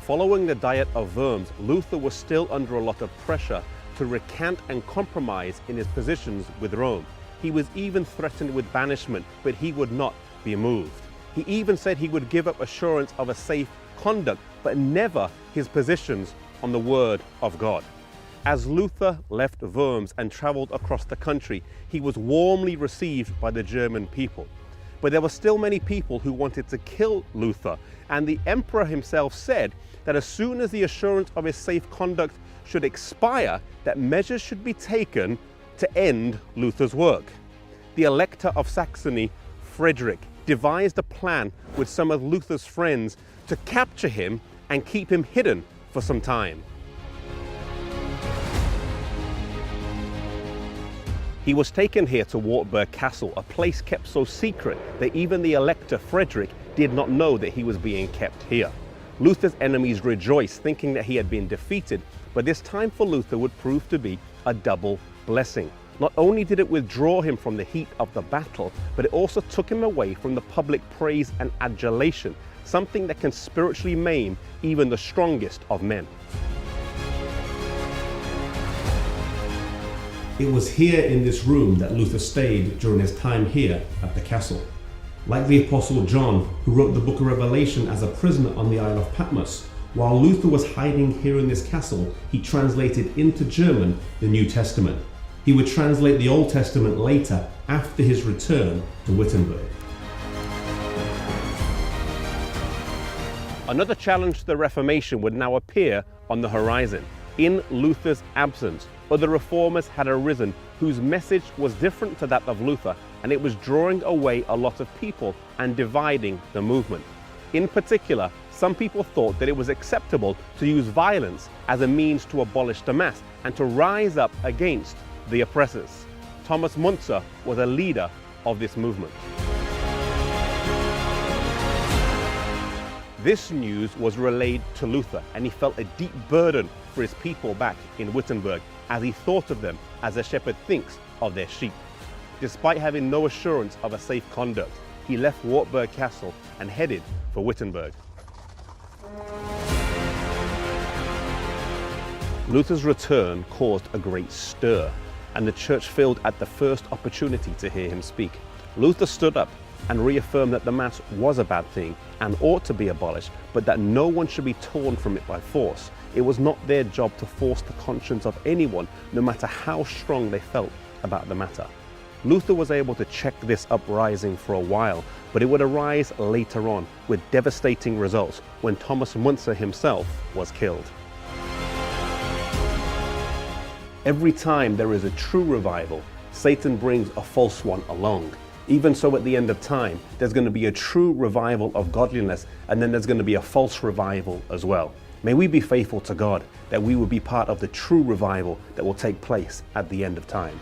Following the Diet of Worms, Luther was still under a lot of pressure to recant and compromise in his positions with Rome. He was even threatened with banishment, but he would not be moved. He even said he would give up assurance of a safe conduct, but never his positions on the Word of God. As Luther left Worms and traveled across the country, he was warmly received by the German people. But there were still many people who wanted to kill Luther, and the emperor himself said that as soon as the assurance of his safe conduct should expire, that measures should be taken to end Luther's work. The Elector of Saxony, Frederick, devised a plan with some of Luther's friends to capture him and keep him hidden for some time. He was taken here to Wartburg Castle, a place kept so secret that even the Elector Frederick did not know that he was being kept here. Luther's enemies rejoiced, thinking that he had been defeated, but this time for Luther would prove to be a double blessing. Not only did it withdraw him from the heat of the battle, but it also took him away from the public praise and adulation, something that can spiritually maim even the strongest of men. It was here in this room that Luther stayed during his time here at the castle. Like the Apostle John, who wrote the book of Revelation as a prisoner on the Isle of Patmos, while Luther was hiding here in this castle, he translated into German the New Testament. He would translate the Old Testament later, after his return to Wittenberg. Another challenge to the Reformation would now appear on the horizon. In Luther's absence, other reformers had arisen whose message was different to that of Luther, and it was drawing away a lot of people and dividing the movement. In particular, some people thought that it was acceptable to use violence as a means to abolish the mass and to rise up against the oppressors. Thomas Müntzer was a leader of this movement. This news was relayed to Luther, and he felt a deep burden for his people back in Wittenberg, as he thought of them as a shepherd thinks of their sheep. Despite having no assurance of a safe conduct, he left Wartburg Castle and headed for Wittenberg. Luther's return caused a great stir, and the church filled at the first opportunity to hear him speak. Luther stood up and reaffirmed that the Mass was a bad thing and ought to be abolished, but that no one should be torn from it by force. It was not their job to force the conscience of anyone, no matter how strong they felt about the matter. Luther was able to check this uprising for a while, but it would arise later on with devastating results when Thomas Müntzer himself was killed. Every time there is a true revival, Satan brings a false one along. Even so, at the end of time, there's going to be a true revival of godliness, and then there's going to be a false revival as well. May we be faithful to God, that we will be part of the true revival that will take place at the end of time.